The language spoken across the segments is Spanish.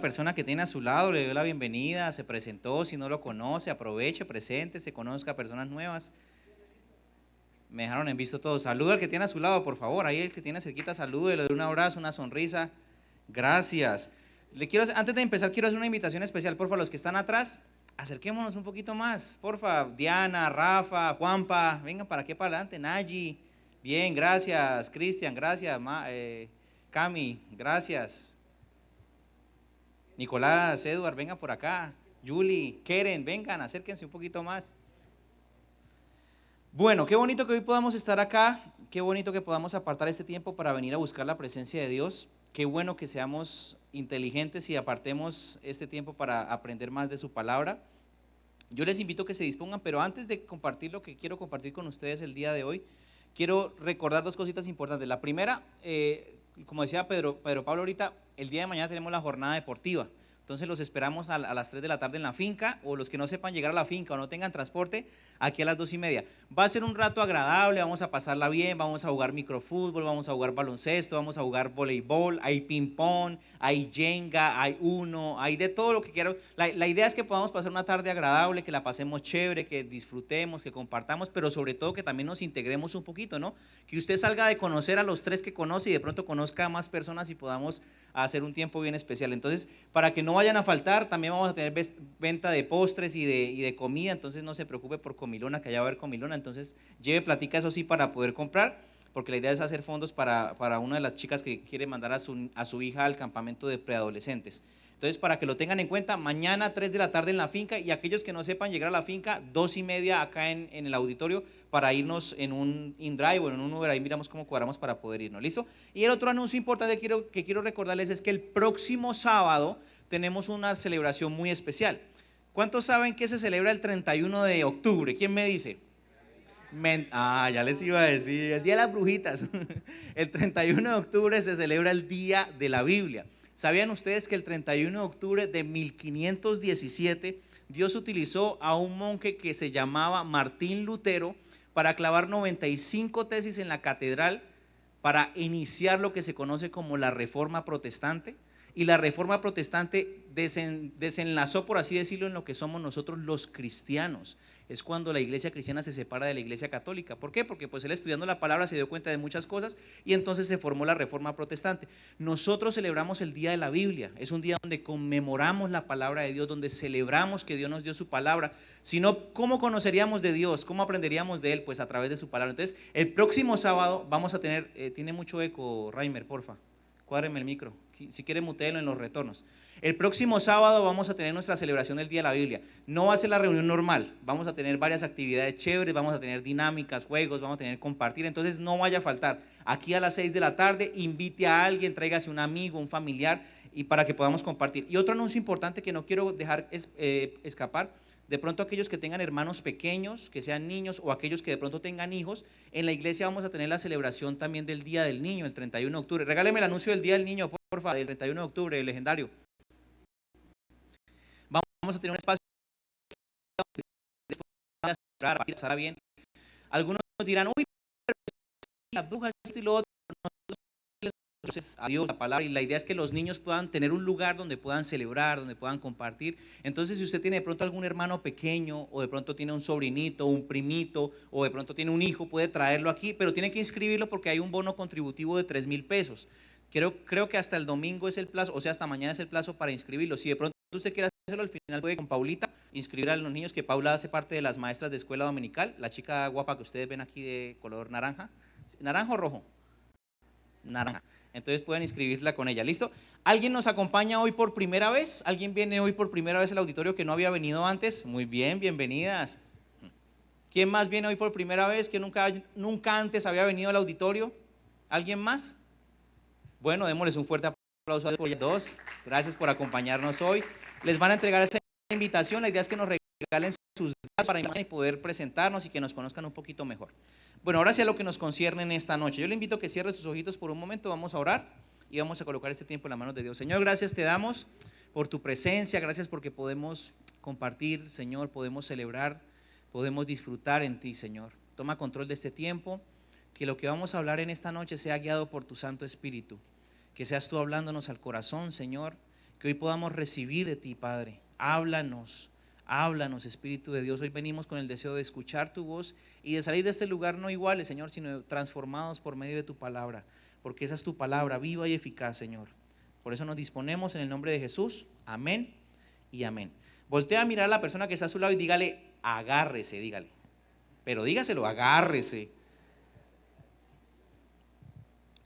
la persona que tiene a su lado, le dio la bienvenida, se presentó, si no lo conoce, aproveche, presente, se conozca a personas nuevas. Me dejaron en visto todos. Saluda al que tiene a su lado, por favor. Ahí el que tiene cerquita, salude, le doy un abrazo, una sonrisa. Gracias. Antes de empezar, quiero hacer una invitación especial, porfa, a los que están atrás, acerquémonos un poquito más, porfa. Diana, Rafa, Juanpa, vengan para aquí para adelante, Nayi. Bien, gracias. Cristian, gracias. Cami, gracias. Nicolás, Edward, vengan por acá. Julie, Keren, vengan, acérquense un poquito más. Bueno, qué bonito que hoy podamos estar acá, qué bonito que podamos apartar este tiempo para venir a buscar la presencia de Dios, qué bueno que seamos inteligentes y apartemos este tiempo para aprender más de su palabra. Yo les invito a que se dispongan, pero antes de compartir lo que quiero compartir con ustedes el día de hoy, quiero recordar dos cositas importantes. La primera, como decía Pedro Pablo ahorita, el día de mañana tenemos la jornada deportiva. Entonces los esperamos a las 3 de la tarde en la finca, o los que no sepan llegar a la finca o no tengan transporte, aquí a las 2:30. Va a ser un rato agradable, vamos a pasarla bien, vamos a jugar microfútbol, vamos a jugar baloncesto, vamos a jugar voleibol, hay ping pong, hay jenga, hay uno, hay de todo lo que quieran. La idea es que podamos pasar una tarde agradable, que la pasemos chévere, que disfrutemos, que compartamos, pero sobre todo que también nos integremos un poquito, ¿no? Que usted salga de conocer a los 3 que conoce y de pronto conozca a más personas y podamos hacer un tiempo bien especial. Entonces, para que no vayan a faltar, también vamos a tener venta de postres y de comida, entonces no se preocupe por comilona, que allá va a haber comilona, entonces lleve platica, eso sí, para poder comprar, porque la idea es hacer fondos para una de las chicas que quiere mandar a su hija al campamento de preadolescentes. Entonces, para que lo tengan en cuenta, mañana 3 de la tarde en la finca, y aquellos que no sepan llegar a la finca, 2:30 acá en el auditorio, para irnos en un InDrive o en un Uber, ahí miramos cómo cuadramos para poder irnos, ¿listo? Y el otro anuncio importante que quiero recordarles es que el próximo sábado tenemos una celebración muy especial. ¿Cuántos saben que se celebra el 31 de octubre? ¿Quién me dice? Ya les iba a decir, el Día de las Brujitas. El 31 de octubre se celebra el Día de la Biblia. ¿Sabían ustedes que el 31 de octubre de 1517 Dios utilizó a un monje que se llamaba Martín Lutero para clavar 95 tesis en la catedral para iniciar lo que se conoce como la Reforma Protestante? Y la Reforma Protestante desenlazó, por así decirlo, en lo que somos nosotros los cristianos. Es cuando la iglesia cristiana se separa de la iglesia católica. ¿Por qué? Porque pues él, estudiando la palabra, se dio cuenta de muchas cosas y entonces se formó la Reforma Protestante. Nosotros celebramos el Día de la Biblia. Es un día donde conmemoramos la palabra de Dios, donde celebramos que Dios nos dio su palabra. Si no, ¿cómo conoceríamos de Dios? ¿Cómo aprenderíamos de Él? Pues a través de su palabra. Entonces, el próximo sábado vamos a tener, tiene mucho eco, Reimer, porfa, cuádreme el micro, si quiere mutéelo en los retornos. El próximo sábado vamos a tener nuestra celebración del Día de la Biblia. No va a ser la reunión normal, vamos a tener varias actividades chéveres, vamos a tener dinámicas, juegos, vamos a tener compartir, entonces no vaya a faltar. Aquí a las 6 de la tarde, invite a alguien, tráigase un amigo, un familiar, y para que podamos compartir. Y otro anuncio importante que no quiero dejar escapar, de pronto aquellos que tengan hermanos pequeños, que sean niños, o aquellos que de pronto tengan hijos, en la iglesia vamos a tener la celebración también del Día del Niño, el 31 de octubre. Regáleme el anuncio del Día del Niño, por favor, del 31 de octubre, el legendario. Vamos a tener un espacio para pasar bien. Algunos dirán, uy, pero las brujas, esto y lo otro. Entonces, a Dios, la palabra, y la idea es que los niños puedan tener un lugar donde puedan celebrar, donde puedan compartir. Entonces, si usted tiene de pronto algún hermano pequeño, o de pronto tiene un sobrinito, un primito, o de pronto tiene un hijo, puede traerlo aquí, pero tiene que inscribirlo porque hay un bono contributivo de 3.000 pesos. Creo que hasta el domingo es el plazo, o sea, hasta mañana es el plazo para inscribirlo. Si de pronto usted quiere hacerlo, al final puede con Paulita inscribir a los niños, que Paula hace parte de las maestras de escuela dominical, la chica guapa que ustedes ven aquí de color naranja. ¿Naranja o rojo? Naranja. Entonces pueden inscribirla con ella, ¿listo? ¿Alguien nos acompaña hoy por primera vez? ¿Alguien viene hoy por primera vez al auditorio que no había venido antes? Muy bien, bienvenidas. ¿Quién más viene hoy por primera vez que nunca antes había venido al auditorio? ¿Alguien más? Bueno, démosles un fuerte aplauso a los dos. Gracias por acompañarnos hoy. Les van a entregar esa invitación. La idea es que nos regalen sus datos para poder presentarnos y que nos conozcan un poquito mejor. Bueno, ahora sí a lo que nos concierne en esta noche. Yo le invito a que cierre sus ojitos por un momento, vamos a orar y vamos a colocar este tiempo en las manos de Dios. Señor, gracias te damos por tu presencia, gracias porque podemos compartir, Señor, podemos celebrar, podemos disfrutar en ti, Señor. Toma control de este tiempo, que lo que vamos a hablar en esta noche sea guiado por tu Santo Espíritu, que seas tú hablándonos al corazón, Señor, que hoy podamos recibir de ti, Padre. Háblanos, háblanos, Espíritu de Dios. Hoy venimos con el deseo de escuchar tu voz y de salir de este lugar no iguales, Señor, sino transformados por medio de tu palabra, porque esa es tu palabra viva y eficaz, Señor. Por eso nos disponemos en el nombre de Jesús. Amén y amén. Voltea a mirar a la persona que está a su lado y dígale, agárrese, dígale. Pero dígaselo, agárrese.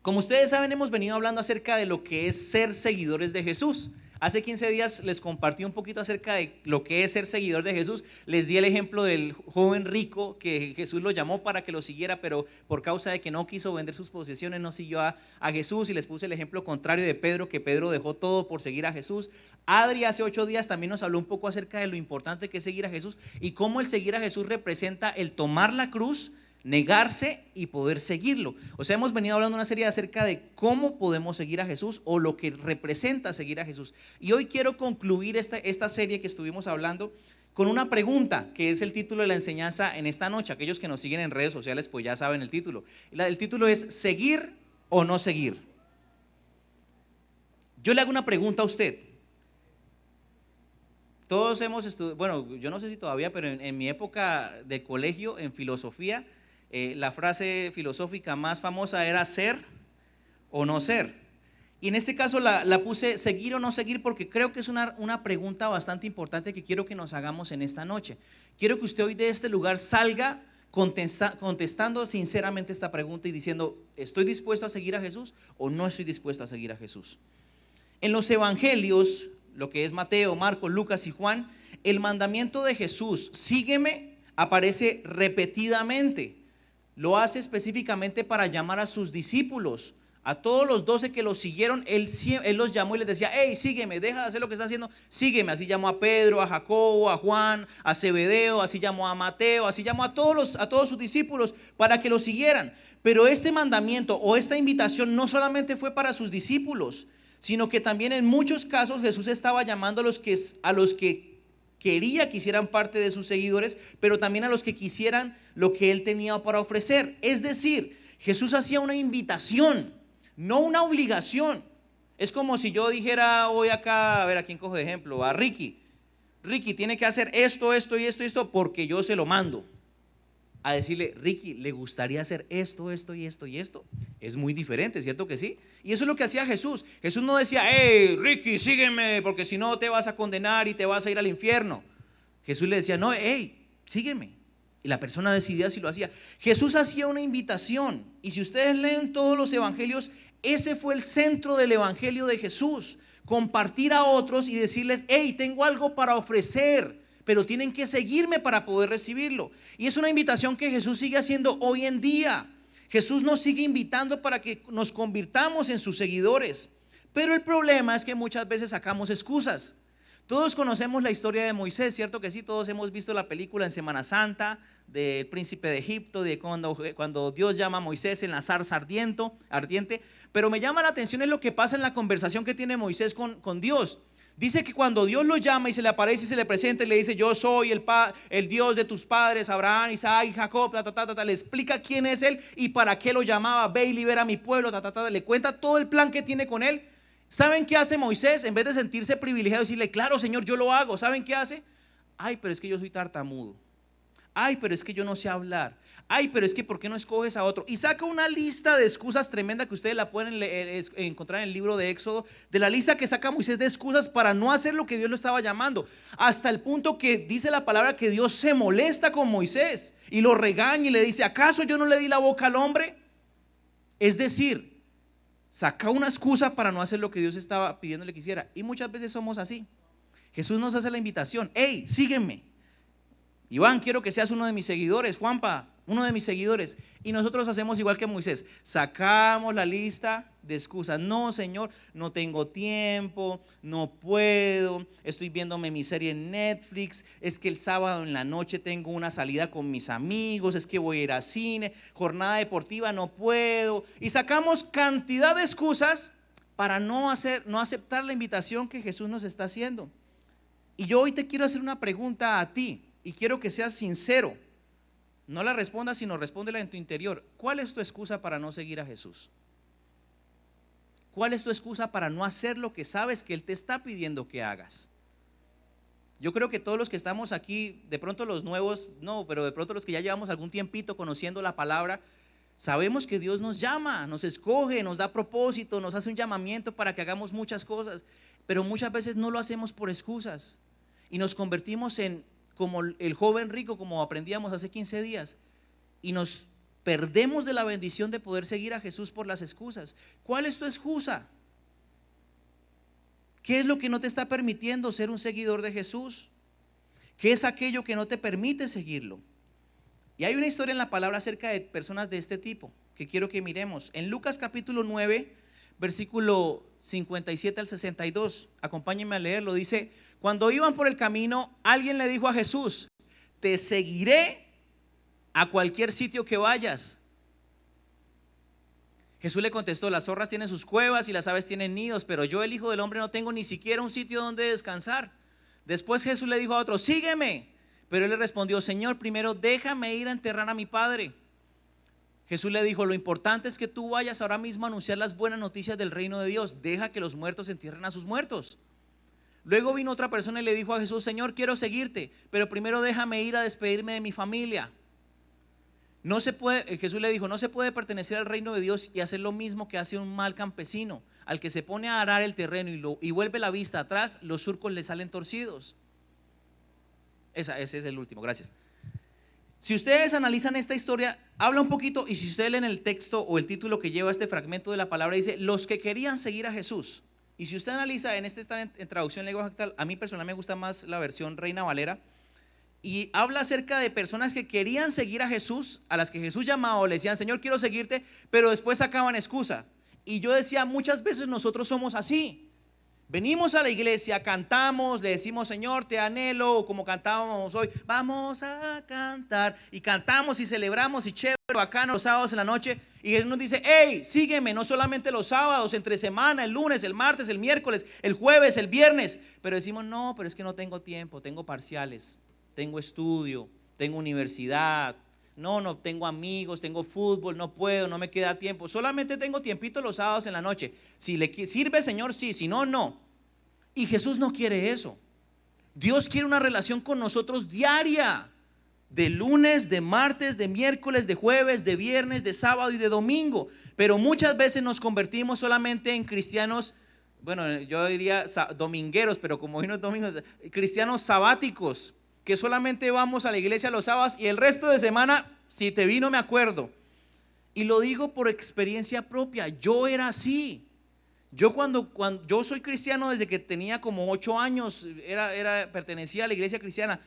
Como ustedes saben, hemos venido hablando acerca de lo que es ser seguidores de Jesús. Hace 15 días les compartí un poquito acerca de lo que es ser seguidor de Jesús. Les di el ejemplo del joven rico que Jesús lo llamó para que lo siguiera, pero por causa de que no quiso vender sus posesiones no siguió a Jesús. Y les puse el ejemplo contrario de Pedro, que Pedro dejó todo por seguir a Jesús. Adri hace 8 días también nos habló un poco acerca de lo importante que es seguir a Jesús y cómo el seguir a Jesús representa el tomar la cruz, negarse y poder seguirlo. O sea, hemos venido hablando una serie acerca de cómo podemos seguir a Jesús o lo que representa seguir a Jesús. Y hoy quiero concluir esta serie que estuvimos hablando con una pregunta, que es el título de la enseñanza en esta noche. Aquellos que nos siguen en redes sociales pues ya saben el título. El título es ¿seguir o no seguir? Yo le hago una pregunta a usted. Todos hemos estudiado, bueno, yo no sé si todavía, pero en mi época de colegio, en filosofía, la frase filosófica más famosa era ser o no ser. Y en este caso la puse seguir o no seguir porque creo que es una pregunta bastante importante que quiero que nos hagamos en esta noche. Quiero que usted hoy de este lugar salga contestando sinceramente esta pregunta y diciendo, ¿estoy dispuesto a seguir a Jesús o no estoy dispuesto a seguir a Jesús? En los evangelios, lo que es Mateo, Marcos, Lucas y Juan, el mandamiento de Jesús, sígueme, aparece repetidamente. Lo hace específicamente para llamar a sus discípulos. A todos los 12 que lo siguieron, él los llamó y les decía, hey, sígueme, deja de hacer lo que estás haciendo, sígueme. Así llamó a Pedro, a Jacobo, a Juan, a Zebedeo, así llamó a Mateo, así llamó a todos sus discípulos para que lo siguieran. Pero este mandamiento o esta invitación no solamente fue para sus discípulos, sino que también en muchos casos Jesús estaba llamando a los que quería que hicieran parte de sus seguidores, pero también a los que quisieran lo que él tenía para ofrecer. Es decir, Jesús hacía una invitación, no una obligación. Es como si yo dijera hoy acá, a ver, ¿a quién cojo de ejemplo? A Ricky. Ricky tiene que hacer esto, esto y esto y esto porque yo se lo mando. A decirle, Ricky, ¿le gustaría hacer esto, esto y esto y esto? Es muy diferente, ¿cierto que sí? Y eso es lo que hacía Jesús. Jesús no decía, hey, Ricky, sígueme, porque si no te vas a condenar y te vas a ir al infierno. Jesús le decía, no, hey, sígueme. Y la persona decidía si lo hacía. Jesús hacía una invitación. Y si ustedes leen todos los evangelios, ese fue el centro del evangelio de Jesús. Compartir a otros y decirles, hey, tengo algo para ofrecer, pero tienen que seguirme para poder recibirlo. Y es una invitación que Jesús sigue haciendo hoy en día. Jesús nos sigue invitando para que nos convirtamos en sus seguidores. Pero el problema es que muchas veces sacamos excusas. Todos conocemos la historia de Moisés, ¿cierto que sí? Todos hemos visto la película en Semana Santa del príncipe de Egipto, de cuando Dios llama a Moisés en la zarza ardiente. Pero me llama la atención es lo que pasa en la conversación que tiene Moisés con Dios. Dice que cuando Dios lo llama y se le aparece y se le presenta y le dice, yo soy el Dios de tus padres, Abraham, Isaac y Jacob, le explica quién es él y para qué lo llamaba, ve y libera a mi pueblo, le cuenta todo el plan que tiene con él. ¿Saben qué hace Moisés? En vez de sentirse privilegiado y decirle, claro, Señor, yo lo hago, ¿saben qué hace? Ay, pero es que yo soy tartamudo. Ay, pero es que yo no sé hablar. Ay, pero es que ¿por qué no escoges a otro? Y saca una lista de excusas tremenda que ustedes la pueden encontrar en el libro de Éxodo, de la lista que saca Moisés de excusas para no hacer lo que Dios lo estaba llamando, hasta el punto que dice la palabra que Dios se molesta con Moisés y lo regaña y le dice, ¿acaso yo no le di la boca al hombre? Es decir, saca una excusa para no hacer lo que Dios estaba pidiéndole que hiciera. Y muchas veces somos así. Jesús nos hace la invitación, hey, sígueme. Iván, quiero que seas uno de mis seguidores. Juanpa, uno de mis seguidores. Y nosotros hacemos igual que Moisés. Sacamos la lista de excusas. No, Señor, no tengo tiempo, no puedo, estoy viéndome mi serie en Netflix, es que el sábado en la noche tengo una salida con mis amigos, es que voy a ir al cine, jornada deportiva, no puedo. Y sacamos cantidad de excusas para no aceptar la invitación que Jesús nos está haciendo. Y yo hoy te quiero hacer una pregunta a ti. Y quiero que seas sincero. No la respondas, sino respóndela en tu interior. ¿Cuál es tu excusa para no seguir a Jesús? ¿Cuál es tu excusa para no hacer lo que sabes que Él te está pidiendo que hagas? Yo creo que todos los que estamos aquí, de pronto los nuevos, no, pero de pronto los que ya llevamos algún tiempito conociendo la palabra, sabemos que Dios nos llama, nos escoge, nos da propósito, nos hace un llamamiento para que hagamos muchas cosas, pero muchas veces no lo hacemos por excusas y nos convertimos en como el joven rico, como aprendíamos hace 15 días, y nos perdemos de la bendición de poder seguir a Jesús por las excusas. ¿Cuál es tu excusa? ¿Qué es lo que no te está permitiendo ser un seguidor de Jesús? ¿Qué es aquello que no te permite seguirlo? Y hay una historia en la palabra acerca de personas de este tipo que quiero que miremos. En Lucas capítulo 9, versículo 57 al 62, acompáñenme a leerlo. Dice: cuando iban por el camino, alguien le dijo a Jesús: te seguiré a cualquier sitio que vayas. Jesús le contestó: las zorras tienen sus cuevas y las aves tienen nidos, pero yo, el Hijo del Hombre, no tengo ni siquiera un sitio donde descansar. Después Jesús le dijo a otro: sígueme. Pero él le respondió: Señor, primero déjame ir a enterrar a mi padre. Jesús le dijo: lo importante es que tú vayas ahora mismo a anunciar las buenas noticias del reino de Dios. Deja que los muertos entierren a sus muertos. Luego vino otra persona y le dijo a Jesús: Señor, quiero seguirte, pero primero déjame ir a despedirme de mi familia. No se puede, Jesús le dijo: no se puede pertenecer al reino de Dios y hacer lo mismo que hace un mal campesino. Al que se pone a arar el terreno y vuelve la vista atrás, los surcos le salen torcidos. Ese es el último, gracias. Si ustedes analizan esta historia, habla un poquito, y si ustedes leen el texto o el título que lleva este fragmento de la palabra, dice: los que querían seguir a Jesús. Y si usted analiza, en este está en traducción lenguaje actual, a mí personalmente me gusta más la versión Reina Valera, y habla acerca de personas que querían seguir a Jesús, a las que Jesús llamaba o le decían: Señor, quiero seguirte, pero después sacaban excusa. Y yo decía, muchas veces nosotros somos así. Venimos a la iglesia, cantamos, le decimos: Señor, te anhelo, o como cantábamos hoy, vamos a cantar, y cantamos y celebramos y chévere, bacano, los sábados en la noche, y Jesús nos dice: hey, sígueme, no solamente los sábados, entre semana, el lunes, el martes, el miércoles, el jueves, el viernes. Pero decimos: no, pero es que no tengo tiempo, tengo parciales, tengo estudio, tengo universidad, no tengo amigos, tengo fútbol, no puedo, no me queda tiempo, solamente tengo tiempito los sábados en la noche. Si le sirve, Señor, sí, si no, no. Y Jesús no quiere eso. Dios quiere una relación con nosotros diaria, de lunes, de martes, de miércoles, de jueves, de viernes, de sábado y de domingo. Pero muchas veces nos convertimos solamente en cristianos, bueno, yo diría domingueros, pero como hoy no es domingo, cristianos sabáticos, que solamente vamos a la iglesia los sábados y el resto de semana, si te vi no me acuerdo. Y lo digo por experiencia propia, yo era así. Yo cuando yo soy cristiano desde que tenía como 8 años, pertenecía a la iglesia cristiana,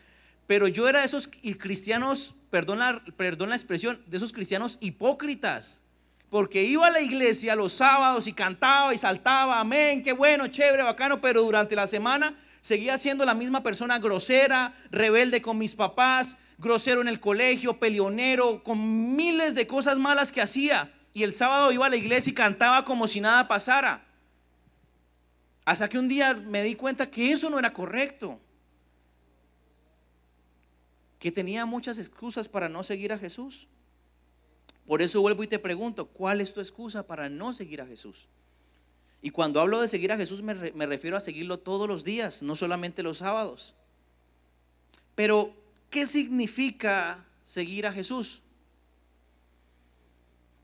pero yo era de esos cristianos, perdón la expresión, de esos cristianos hipócritas, porque iba a la iglesia los sábados y cantaba y saltaba, amén, qué bueno, chévere, bacano, pero durante la semana seguía siendo la misma persona grosera, rebelde con mis papás, grosero en el colegio, peleonero, con miles de cosas malas que hacía. Y el sábado iba a la iglesia y cantaba como si nada pasara. Hasta que un día me di cuenta que eso no era correcto, que tenía muchas excusas para no seguir a Jesús. Por eso vuelvo y te pregunto: ¿cuál es tu excusa para no seguir a Jesús? Y cuando hablo de seguir a Jesús me refiero a seguirlo todos los días, no solamente los sábados. Pero, ¿qué significa seguir a Jesús?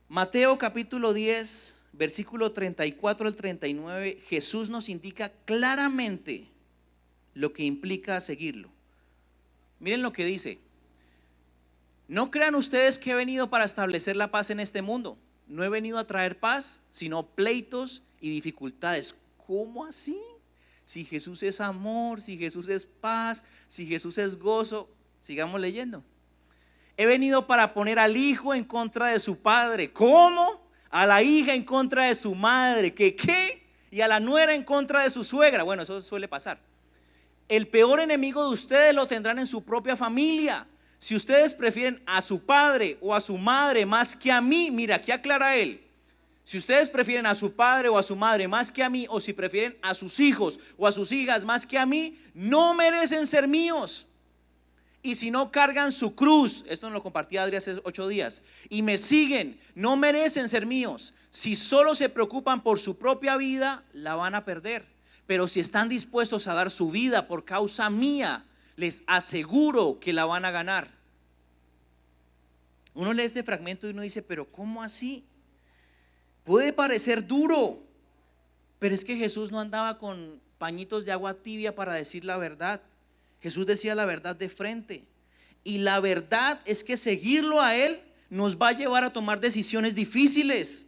Mateo capítulo 10, versículo 34 al 39, Jesús nos indica claramente lo que implica seguirlo. Miren lo que dice: no crean ustedes que he venido para establecer la paz en este mundo. No he venido a traer paz, sino pleitos y dificultades. ¿Cómo así? Si Jesús es amor, si Jesús es paz, si Jesús es gozo. Sigamos leyendo. He venido para poner al hijo en contra de su padre. ¿Cómo? A la hija en contra de su madre. ¿Qué? Y a la nuera en contra de su suegra. Bueno, eso suele pasar. El peor enemigo de ustedes lo tendrán en su propia familia. Si ustedes prefieren a su padre o a su madre más que a mí, mira, aquí aclara él. Si ustedes prefieren a su padre o a su madre más que a mí, o si prefieren a sus hijos o a sus hijas más que a mí, no merecen ser míos. y si no cargan su cruz, esto nos lo compartía Adri hace 8 días, y me siguen, no merecen ser míos. Si solo se preocupan por su propia vida, la van a perder. Pero si están dispuestos a dar su vida por causa mía, les aseguro que la van a ganar. Uno lee este fragmento y uno dice, pero ¿cómo así? Puede parecer duro, pero es que Jesús no andaba con pañitos de agua tibia para decir la verdad. Jesús decía la verdad de frente. Y la verdad es que seguirlo a Él nos va a llevar a tomar decisiones difíciles.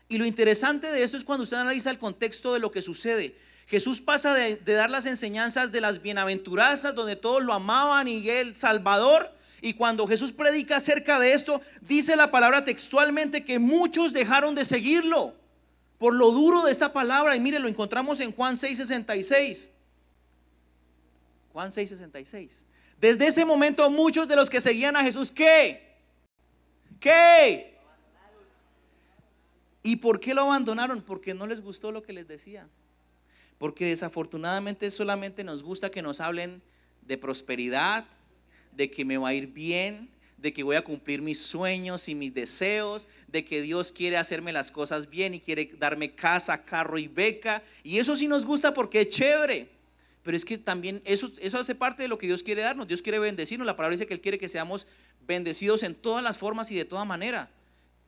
Y lo interesante de esto es cuando usted analiza el contexto de lo que sucede. Jesús pasa de dar las enseñanzas de las bienaventuranzas, donde todos lo amaban y el Salvador. Y cuando Jesús predica acerca de esto, dice la palabra textualmente que muchos dejaron de seguirlo por lo duro de esta palabra. Y mire, lo encontramos en Juan 6:66. Juan 6:66. Desde ese momento muchos de los que seguían a Jesús, ¿qué? ¿Y por qué lo abandonaron? Porque no les gustó lo que les decía. Porque desafortunadamente solamente nos gusta que nos hablen de prosperidad, de que me va a ir bien, de que voy a cumplir mis sueños y mis deseos, de que Dios quiere hacerme las cosas bien y quiere darme casa, carro y beca. Y eso sí nos gusta porque es chévere. Pero es que también eso hace parte de lo que Dios quiere darnos. Dios quiere bendecirnos. La palabra dice que Él quiere que seamos bendecidos en todas las formas y de toda manera.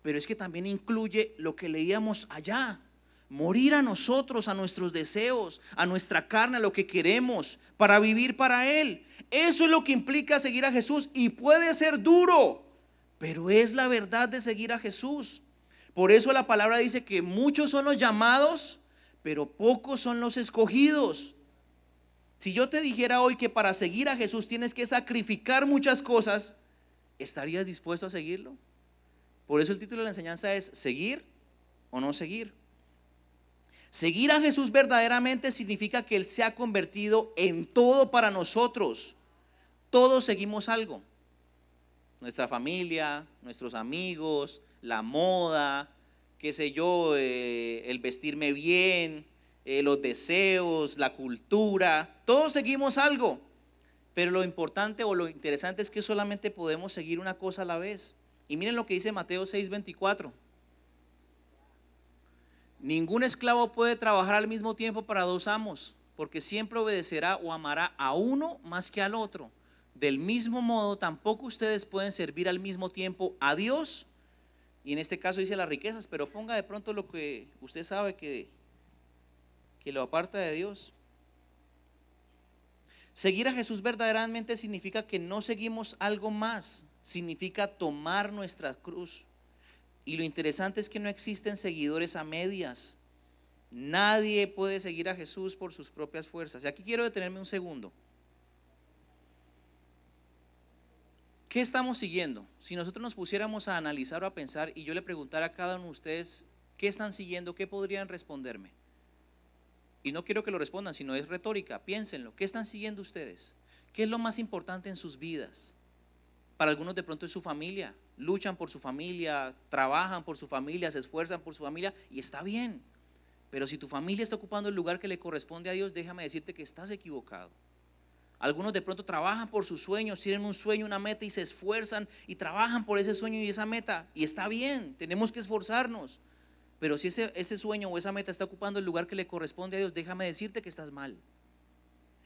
Pero es que también incluye lo que leíamos allá. Morir a nosotros, a nuestros deseos, a nuestra carne, a lo que queremos, para vivir para Él. Eso es lo que implica seguir a Jesús. Y puede ser duro, pero es la verdad de seguir a Jesús. Por eso la palabra dice que muchos son los llamados, pero pocos son los escogidos. Si yo te dijera hoy que para seguir a Jesús tienes que sacrificar muchas cosas, ¿estarías dispuesto a seguirlo? Por eso el título de la enseñanza es ¿seguir o no seguir? Seguir a Jesús verdaderamente significa que Él se ha convertido en todo para nosotros. Todos seguimos algo. Nuestra familia, nuestros amigos, la moda, qué sé yo, el vestirme bien, los deseos, la cultura, todos seguimos algo. Pero lo importante o lo interesante es que solamente podemos seguir una cosa a la vez. Y miren lo que dice Mateo 6:24. Ningún esclavo puede trabajar al mismo tiempo para 2 amos, porque siempre obedecerá o amará a uno más que al otro. Del mismo modo, tampoco ustedes pueden servir al mismo tiempo a Dios, y en este caso dice las riquezas, pero ponga de pronto lo que usted sabe que lo aparta de Dios. Seguir a Jesús verdaderamente significa que no seguimos algo más, significa tomar nuestra cruz. Y lo interesante es que no existen seguidores a medias. Nadie puede seguir a Jesús por sus propias fuerzas. Y aquí quiero detenerme un segundo. ¿Qué estamos siguiendo? Si nosotros nos pusiéramos a analizar o a pensar y yo le preguntara a cada uno de ustedes ¿qué están siguiendo? ¿Qué podrían responderme? Y no quiero que lo respondan, sino es retórica. Piénsenlo. ¿Qué están siguiendo ustedes? ¿Qué es lo más importante en sus vidas? Para algunos de pronto es su familia. Luchan por su familia, trabajan por su familia, se esfuerzan por su familia y está bien. Pero si tu familia está ocupando el lugar que le corresponde a Dios, déjame decirte que estás equivocado. Algunos de pronto trabajan por sus sueños, tienen un sueño, una meta y se esfuerzan y trabajan por ese sueño y esa meta. Y está bien, tenemos que esforzarnos. Pero si ese sueño o esa meta está ocupando el lugar que le corresponde a Dios, déjame decirte que estás mal.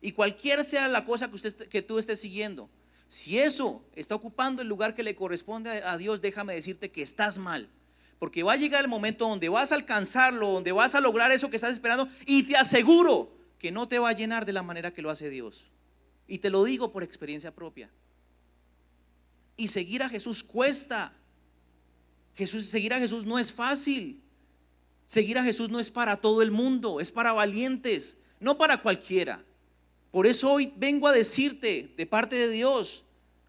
Y cualquier sea la cosa que tú estés siguiendo, si eso está ocupando el lugar que le corresponde a Dios, déjame decirte que estás mal. Porque va a llegar el momento donde vas a alcanzarlo, donde vas a lograr eso que estás esperando, y te aseguro que no te va a llenar de la manera que lo hace Dios. Y te lo digo por experiencia propia. Y seguir a Jesús cuesta. Seguir a Jesús no es fácil. Seguir a Jesús no es para todo el mundo, es para valientes, no para cualquiera. Por eso hoy vengo a decirte de parte de Dios,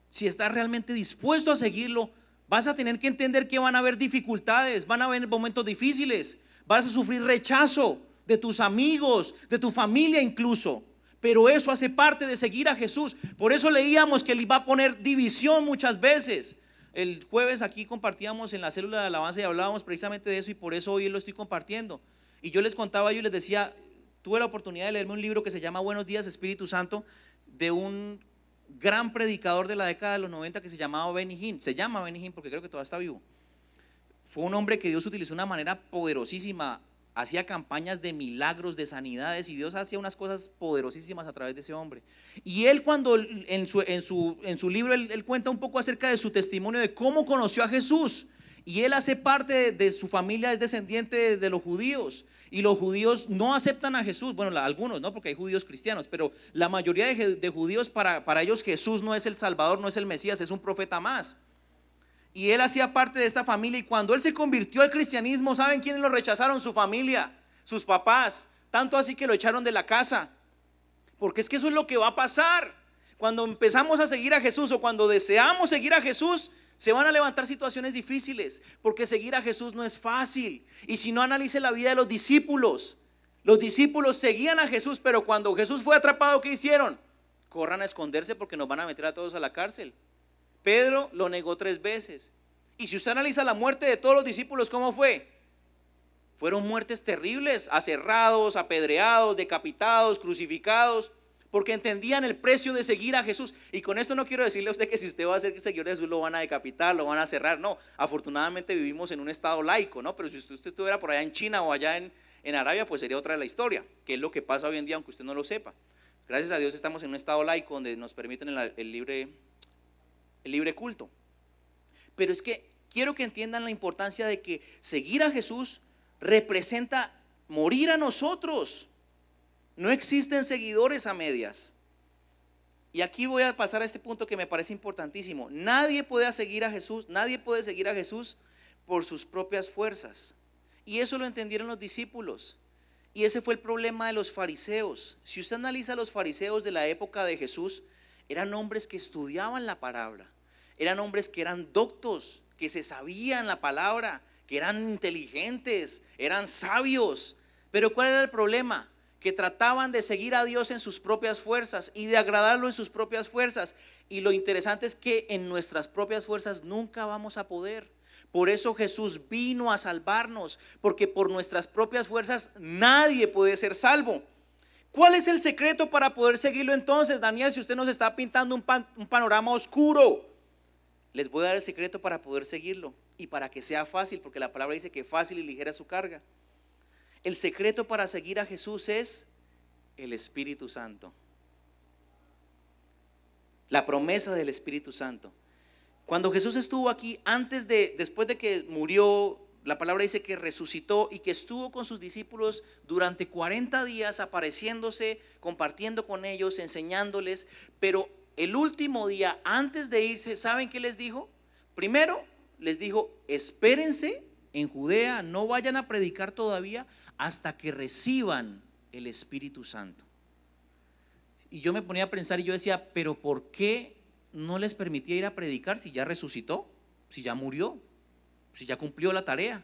si estás realmente dispuesto a seguirlo, vas a tener que entender que van a haber dificultades, van a haber momentos difíciles, vas a sufrir rechazo de tus amigos, de tu familia incluso. Pero eso hace parte de seguir a Jesús. Por eso leíamos que Él iba a poner división muchas veces. El jueves aquí compartíamos en la célula de alabanza y hablábamos precisamente de eso, y por eso hoy lo estoy compartiendo. Y yo les contaba, yo les decía, tuve la oportunidad de leerme un libro que se llama Buenos días Espíritu Santo, de un gran predicador de la década de los 90 que se llamaba Benny Hinn. Se llama Benny Hinn porque creo que todavía está vivo. Fue un hombre que Dios utilizó de una manera poderosísima. Hacía campañas de milagros, de sanidades, y Dios hacía unas cosas poderosísimas a través de ese hombre. Y él, cuando en su libro él cuenta un poco acerca de su testimonio de cómo conoció a Jesús. Y él hace parte de su familia, es descendiente de los judíos. Y los judíos no aceptan a Jesús. Bueno, algunos, ¿no? Porque hay judíos cristianos. Pero la mayoría de judíos, para ellos Jesús no es el Salvador, no es el Mesías, es un profeta más. Y él hacía parte de esta familia, y cuando él se convirtió al cristianismo, ¿saben quiénes lo rechazaron? Su familia, sus papás, tanto así que lo echaron de la casa, porque es que eso es lo que va a pasar. Cuando empezamos a seguir a Jesús, o cuando deseamos seguir a Jesús, se van a levantar situaciones difíciles, porque seguir a Jesús no es fácil. Y si no, analice la vida de los discípulos seguían a Jesús, pero cuando Jesús fue atrapado, ¿qué hicieron? Corran a esconderse porque nos van a meter a todos a la cárcel. Pedro lo negó 3 veces. Y si usted analiza la muerte de todos los discípulos, ¿cómo fue? Fueron muertes terribles, aserrados, apedreados, decapitados, crucificados, porque entendían el precio de seguir a Jesús. Y con esto no quiero decirle a usted que si usted va a ser seguidor de Jesús lo van a decapitar, lo van a cerrar. No, afortunadamente vivimos en un estado laico, ¿no? Pero si usted estuviera por allá en China o allá en Arabia, pues sería otra de la historia, que es lo que pasa hoy en día, aunque usted no lo sepa. Gracias a Dios estamos en un estado laico donde nos permiten el libre culto. Pero es que quiero que entiendan la importancia de que seguir a Jesús representa morir a nosotros. No existen seguidores a medias. Y aquí voy a pasar a este punto que me parece importantísimo. Nadie puede seguir a Jesús por sus propias fuerzas. Y eso lo entendieron los discípulos. Y ese fue el problema de los fariseos. Si usted analiza a los fariseos de la época de Jesús, eran hombres que estudiaban la palabra, eran hombres que eran doctos, que se sabían la palabra, que eran inteligentes, eran sabios. Pero ¿cuál era el problema? Que trataban de seguir a Dios en sus propias fuerzas y de agradarlo en sus propias fuerzas. Y lo interesante es que en nuestras propias fuerzas nunca vamos a poder. Por eso Jesús vino a salvarnos, porque por nuestras propias fuerzas nadie puede ser salvo. ¿Cuál es el secreto para poder seguirlo entonces, Daniel? Si usted nos está pintando un panorama oscuro, les voy a dar el secreto para poder seguirlo y para que sea fácil, porque la palabra dice que fácil y ligera es su carga. El secreto para seguir a Jesús es el Espíritu Santo. La promesa del Espíritu Santo. Cuando Jesús estuvo aquí, después de que murió, la palabra dice que resucitó y que estuvo con sus discípulos durante 40 días apareciéndose, compartiendo con ellos, enseñándoles. Pero el último día, antes de irse, ¿saben qué les dijo? Primero les dijo: espérense en Judea, no vayan a predicar todavía hasta que reciban el Espíritu Santo. Y yo me ponía a pensar y yo decía, pero ¿por qué no les permitía ir a predicar si ya resucitó, si ya murió, si ya cumplió la tarea?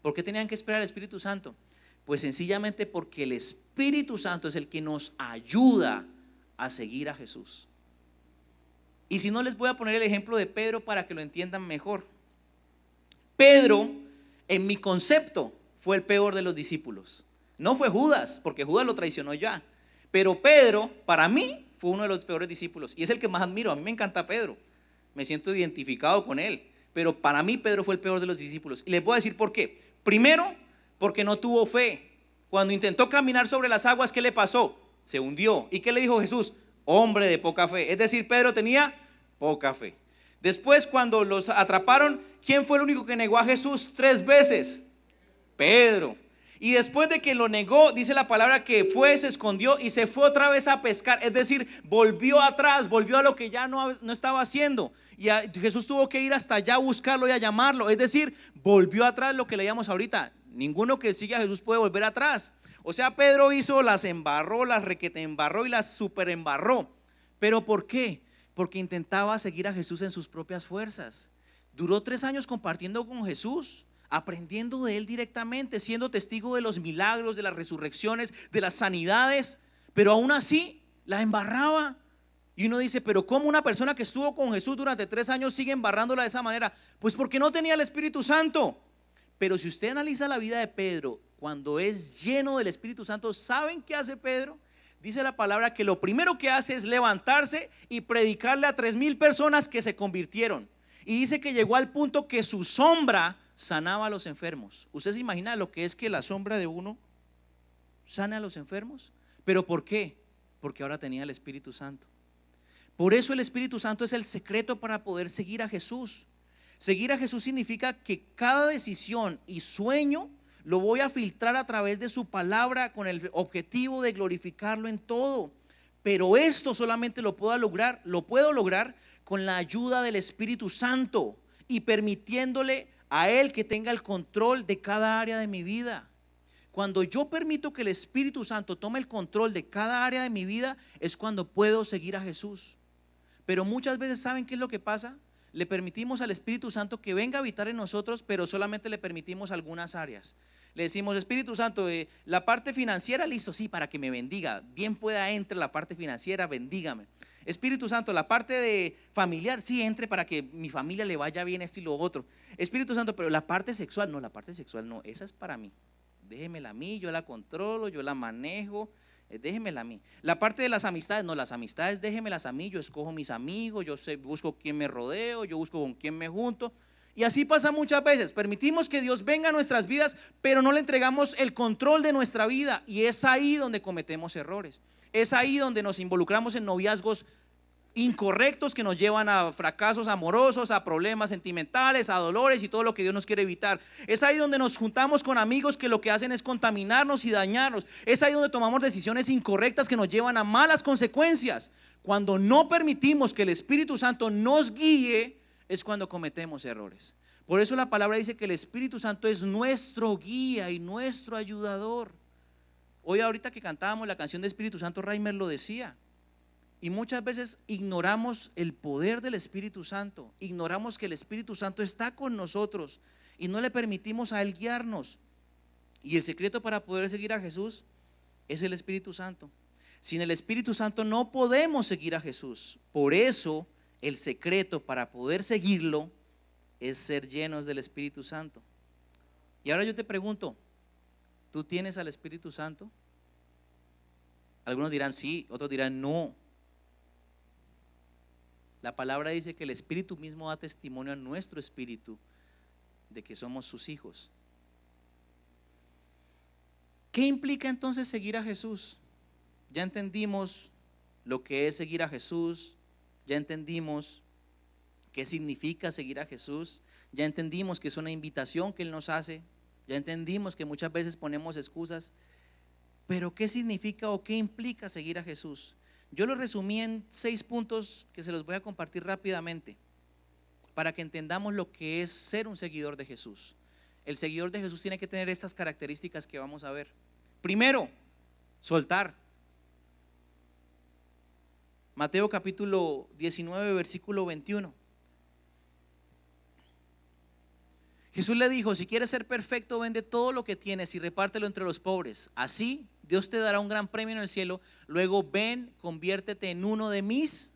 ¿Por qué tenían que esperar al Espíritu Santo? Pues sencillamente porque el Espíritu Santo es el que nos ayuda a seguir a Jesús. Y si no, les voy a poner el ejemplo de Pedro para que lo entiendan mejor. Pedro, en mi concepto, fue el peor de los discípulos. No fue Judas, porque Judas lo traicionó ya. Pero Pedro, para mí, fue uno de los peores discípulos. Y es el que más admiro. A mí me encanta Pedro. Me siento identificado con él. Pero para mí Pedro fue el peor de los discípulos. Y les voy a decir por qué. Primero, porque no tuvo fe. Cuando intentó caminar sobre las aguas, ¿qué le pasó? Se hundió. ¿Y qué le dijo Jesús? Hombre de poca fe. Es decir, Pedro tenía poca fe. Después, cuando los atraparon, ¿quién fue el único que negó a Jesús 3 veces? Pedro. Y después de que lo negó, dice la palabra que fue, se escondió y se fue otra vez a pescar. Es decir, volvió atrás, volvió a lo que ya no estaba haciendo. Y Jesús tuvo que ir hasta allá a buscarlo y a llamarlo. Es decir, volvió atrás, lo que leíamos ahorita. Ninguno que siga a Jesús puede volver atrás. O sea, Pedro las embarró, las requete embarró y las super embarró. ¿Pero por qué? Porque intentaba seguir a Jesús en sus propias fuerzas. Duró 3 años compartiendo con Jesús, aprendiendo de él directamente, siendo testigo de los milagros, de las resurrecciones, de las sanidades, pero aún así la embarraba. Y uno dice, pero ¿cómo una persona que estuvo con Jesús durante 3 años sigue embarrándola de esa manera? Pues porque no tenía el Espíritu Santo. Pero si usted analiza la vida de Pedro, cuando es lleno del Espíritu Santo, ¿saben qué hace Pedro? dice la palabra que lo primero que hace es levantarse y predicarle a 3,000 personas que se convirtieron. Y dice que llegó al punto que su sombra sanaba a los enfermos. ¿Usted se imagina lo que es que la sombra de uno sana a los enfermos? ¿Pero por qué? Porque ahora tenía el Espíritu Santo. Por eso el Espíritu Santo es el secreto para poder seguir a Jesús. Seguir a Jesús significa que cada decisión y sueño lo voy a filtrar a través de su palabra con el objetivo de glorificarlo en todo. Pero esto solamente lo puedo lograr con la ayuda del Espíritu Santo y permitiéndole a Él que tenga el control de cada área de mi vida. Cuando yo permito que el Espíritu Santo tome el control de cada área de mi vida, es cuando puedo seguir a Jesús. Pero muchas veces, ¿saben qué es lo que pasa? Le permitimos al Espíritu Santo que venga a habitar en nosotros, pero solamente le permitimos algunas áreas. Le decimos: Espíritu Santo, la parte financiera, listo, sí, para que me bendiga, bien pueda entre la parte financiera, bendígame. Espíritu Santo, la parte de familiar, sí, entre para que mi familia le vaya bien, esto y lo otro. Espíritu Santo, pero la parte sexual, no, la parte sexual no, esa es para mí. Déjemela a mí, yo la controlo, yo la manejo, déjemela a mí. La parte de las amistades, no, las amistades déjemelas a mí, yo escojo mis amigos, busco quién me rodeo, yo busco con quién me junto. Y así pasa muchas veces, permitimos que Dios venga a nuestras vidas, pero no le entregamos el control de nuestra vida, y es ahí donde cometemos errores. Es ahí donde nos involucramos en noviazgos incorrectos que nos llevan a fracasos amorosos, a problemas sentimentales, a dolores y todo lo que Dios nos quiere evitar. Es ahí donde nos juntamos con amigos que lo que hacen es contaminarnos y dañarnos. Es ahí donde tomamos decisiones incorrectas que nos llevan a malas consecuencias. Cuando no permitimos que el Espíritu Santo nos guíe, es cuando cometemos errores. Por eso la palabra dice que el Espíritu Santo es nuestro guía y nuestro ayudador. Hoy, ahorita que cantábamos la canción de Espíritu Santo, Reimer lo decía. Y muchas veces ignoramos el poder del Espíritu Santo, ignoramos que el Espíritu Santo está con nosotros y no le permitimos a Él guiarnos. Y el secreto para poder seguir a Jesús es el Espíritu Santo. Sin el Espíritu Santo no podemos seguir a Jesús. Por eso el secreto para poder seguirlo es ser llenos del Espíritu Santo. Y ahora yo te pregunto, ¿tú tienes al Espíritu Santo? Algunos dirán sí, otros dirán no. La palabra dice que el Espíritu mismo da testimonio a nuestro espíritu de que somos sus hijos. ¿Qué implica entonces seguir a Jesús? Ya entendimos lo que es seguir a Jesús, ya entendimos qué significa seguir a Jesús, ya entendimos que es una invitación que Él nos hace, ya entendimos que muchas veces ponemos excusas, pero ¿qué significa o qué implica seguir a Jesús? Yo lo resumí en 6 puntos que se los voy a compartir rápidamente para que entendamos lo que es ser un seguidor de Jesús. El seguidor de Jesús tiene que tener estas características que vamos a ver. Primero, soltar. Mateo capítulo 19, versículo 21. Jesús le dijo: si quieres ser perfecto, vende todo lo que tienes y repártelo entre los pobres. Así Dios te dará un gran premio en el cielo. Luego ven, conviértete en uno de mis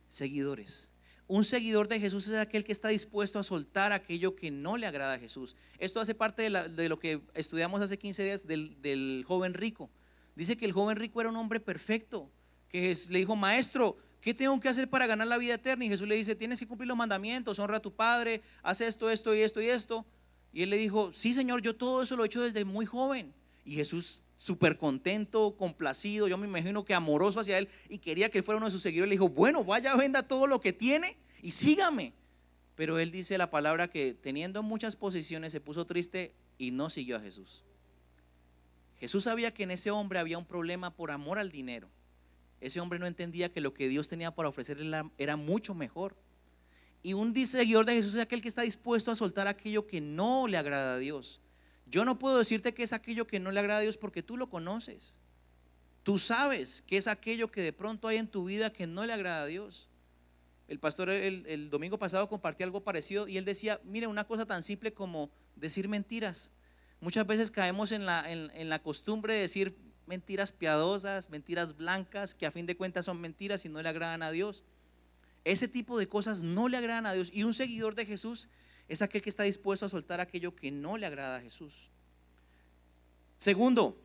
seguidores. Un seguidor de Jesús es aquel que está dispuesto a soltar aquello que no le agrada a Jesús. Esto hace parte de lo que estudiamos hace 15 días del joven rico. Dice que el joven rico era un hombre perfecto, que le dijo: maestro, ¿qué tengo que hacer para ganar la vida eterna? Y Jesús le dice: tienes que cumplir los mandamientos, honra a tu padre, haz esto, esto y esto y esto. Y él le dijo: sí, Señor, yo todo eso lo he hecho desde muy joven. Y Jesús, súper contento, complacido, yo me imagino que amoroso hacia él, y quería que él fuera uno de sus seguidores, le dijo: bueno, vaya, venda todo lo que tiene y sígame. Pero él dice la palabra que teniendo muchas posesiones se puso triste y no siguió a Jesús. Jesús sabía que en ese hombre había un problema por amor al dinero. Ese hombre no entendía que lo que Dios tenía para ofrecerle era mucho mejor. Y un seguidor de Jesús es aquel que está dispuesto a soltar aquello que no le agrada a Dios. Yo no puedo decirte que es aquello que no le agrada a Dios porque tú lo conoces. Tú sabes que es aquello que de pronto hay en tu vida que no le agrada a Dios. El pastor el domingo pasado compartía algo parecido y él decía: mire, una cosa tan simple como decir mentiras. Muchas veces caemos en la costumbre de decir mentiras piadosas, mentiras blancas, que a fin de cuentas son mentiras y no le agradan a Dios. Ese tipo de cosas no le agradan a Dios, y un seguidor de Jesús es aquel que está dispuesto a soltar aquello que no le agrada a Jesús. Segundo,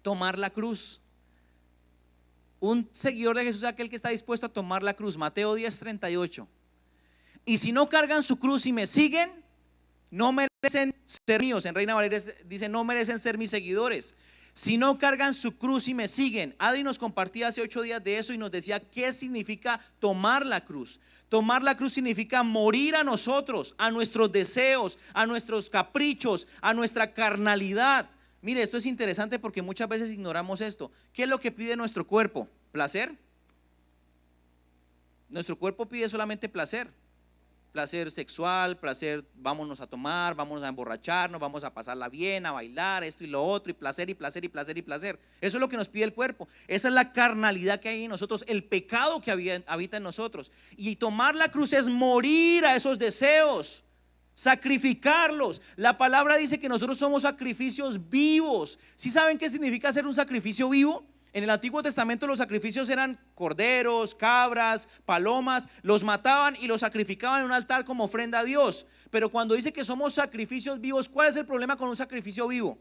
tomar la cruz. Un seguidor de Jesús es aquel que está dispuesto a tomar la cruz. Mateo 10:38. Y si no cargan su cruz y me siguen, no merecen ser míos. En Reina Valera dice, no merecen ser mis seguidores. Si no cargan su cruz y me siguen. Adri nos compartía hace 8 días de eso y nos decía qué significa tomar la cruz. Tomar la cruz significa morir a nosotros, a nuestros deseos, a nuestros caprichos, a nuestra carnalidad. Mire, esto es interesante porque muchas veces ignoramos esto. ¿Qué es lo que pide nuestro cuerpo? ¿Placer? Nuestro cuerpo pide solamente placer. Placer sexual, placer, vámonos a tomar, vamos a emborracharnos, vamos a pasarla bien, a bailar, esto y lo otro, y placer, y placer, y placer, y placer. Eso es lo que nos pide el cuerpo. Esa es la carnalidad que hay en nosotros, el pecado que habita en nosotros. Y tomar la cruz es morir a esos deseos, sacrificarlos. La palabra dice que nosotros somos sacrificios vivos. ¿Sí saben qué significa ser un sacrificio vivo? En el Antiguo Testamento los sacrificios eran corderos, cabras, palomas, los mataban y los sacrificaban en un altar como ofrenda a Dios. Pero cuando dice que somos sacrificios vivos, ¿cuál es el problema con un sacrificio vivo?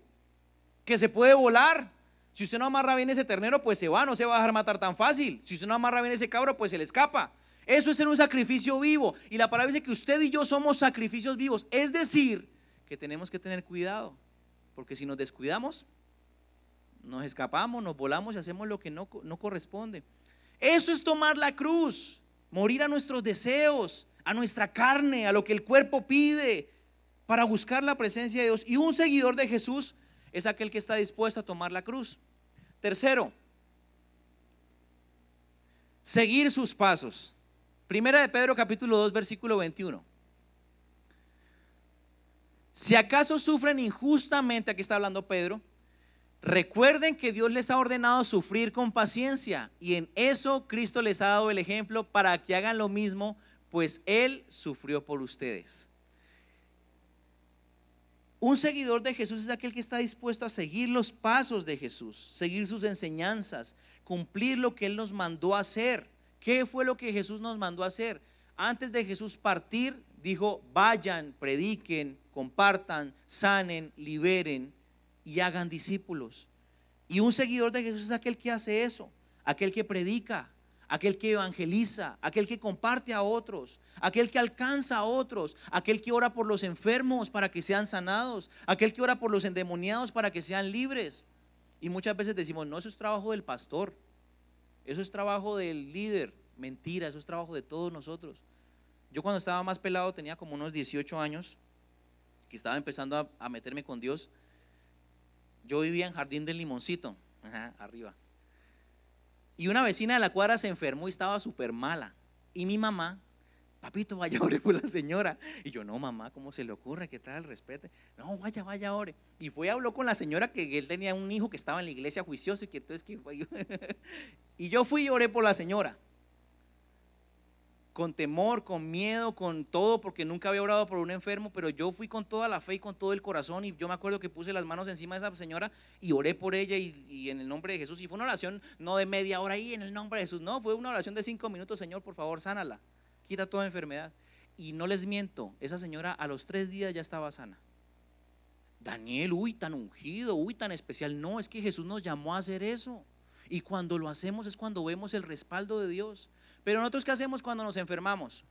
Que se puede volar. Si usted no amarra bien ese ternero, pues se va, no se va a dejar matar tan fácil. Si usted no amarra bien ese cabro, pues se le escapa. Eso es ser un sacrificio vivo. Y la palabra dice que usted y yo somos sacrificios vivos. Es decir, que tenemos que tener cuidado, porque si nos descuidamos, nos escapamos, nos volamos y hacemos lo que no corresponde. Eso es tomar la cruz, morir a nuestros deseos, a nuestra carne, a lo que el cuerpo pide, para buscar la presencia de Dios. Y un seguidor de Jesús es aquel que está dispuesto a tomar la cruz. Tercero, seguir sus pasos. Primera de Pedro capítulo 2 versículo 21. Si acaso sufren injustamente, aquí está hablando Pedro, recuerden que Dios les ha ordenado sufrir con paciencia y en eso Cristo les ha dado el ejemplo para que hagan lo mismo, pues Él sufrió por ustedes. Un seguidor de Jesús es aquel que está dispuesto a seguir los pasos de Jesús, seguir sus enseñanzas, cumplir lo que Él nos mandó a hacer. ¿Qué fue lo que Jesús nos mandó a hacer? Antes de Jesús partir, dijo, vayan, prediquen, compartan, sanen, liberen y hagan discípulos. Y un seguidor de Jesús es aquel que hace eso, aquel que predica, aquel que evangeliza, aquel que comparte a otros, aquel que alcanza a otros, aquel que ora por los enfermos para que sean sanados, aquel que ora por los endemoniados para que sean libres. Y muchas veces decimos, no, eso es trabajo del pastor, eso es trabajo del líder. Mentira, eso es trabajo de todos nosotros. Yo cuando estaba más pelado, tenía como unos 18 años, que estaba empezando a meterme con Dios. Yo vivía en Jardín del Limoncito, arriba. Y una vecina de la cuadra se enfermó y estaba súper mala. Y mi mamá, papito, vaya ore por la señora. Y yo, no mamá, ¿cómo se le ocurre? ¿Qué tal? Respete. No, vaya ore. Y fue y habló con la señora que él tenía un hijo que estaba en la iglesia juicioso y que entonces que fue. Y yo fui y oré por la señora. Con temor, con miedo, con todo, porque nunca había orado por un enfermo, pero yo fui con toda la fe y con todo el corazón, y yo me acuerdo que puse las manos encima de esa señora y oré por ella y en el nombre de Jesús, y fue una oración no de media hora ahí en el nombre de Jesús, no, fue una oración de 5 minutos, Señor, por favor, sánala, quita toda enfermedad. Y no les miento, esa señora a los 3 días ya estaba sana. Daniel, uy, tan ungido, uy, tan especial. No, es que Jesús nos llamó a hacer eso, y cuando lo hacemos es cuando vemos el respaldo de Dios. Pero nosotros, ¿qué hacemos cuando nos enfermamos?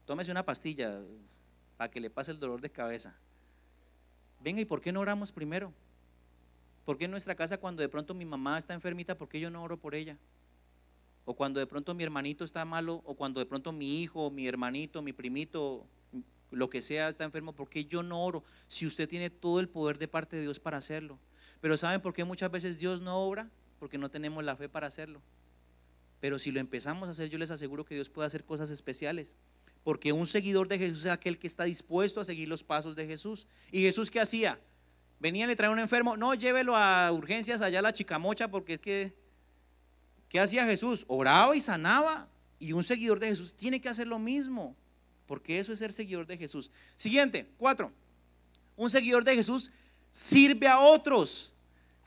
Tómese una pastilla para que le pase el dolor de cabeza. Venga, ¿y por qué no oramos primero? ¿Por qué en nuestra casa cuando de pronto mi mamá está enfermita, por qué yo no oro por ella? O cuando de pronto mi hermanito está malo, o cuando de pronto mi hijo, mi hermanito, mi primito, lo que sea está enfermo, ¿por qué yo no oro? Si usted tiene todo el poder de parte de Dios para hacerlo. Pero ¿saben por qué muchas veces Dios no obra? Porque no tenemos la fe para hacerlo. Pero si lo empezamos a hacer, yo les aseguro que Dios puede hacer cosas especiales. Porque un seguidor de Jesús es aquel que está dispuesto a seguir los pasos de Jesús. ¿Y Jesús qué hacía? Venía, le traía un enfermo, no, llévelo a urgencias allá a la Chicamocha, porque es que, ¿qué hacía Jesús? Oraba y sanaba. Y un seguidor de Jesús tiene que hacer lo mismo, porque eso es ser seguidor de Jesús. Siguiente, 4. Un seguidor de Jesús sirve a otros.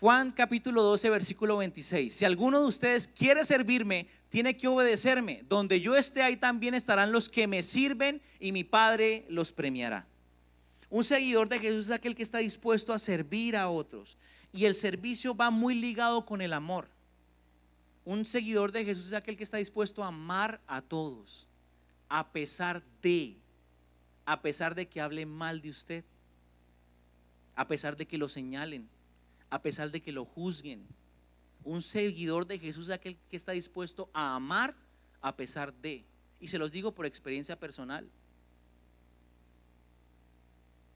Juan capítulo 12 versículo 26. Si alguno de ustedes quiere servirme, tiene que obedecerme. Donde yo esté, ahí también estarán los que me sirven y mi Padre los premiará. Un seguidor de Jesús es aquel que está dispuesto a servir a otros. Y el servicio va muy ligado con el amor. Un seguidor de Jesús es aquel que está dispuesto a amar a todos, a pesar de que hablen mal de usted, a pesar de que lo señalen, a pesar de que lo juzguen. Un seguidor de Jesús es aquel que está dispuesto a amar a pesar de, y se los digo por experiencia personal.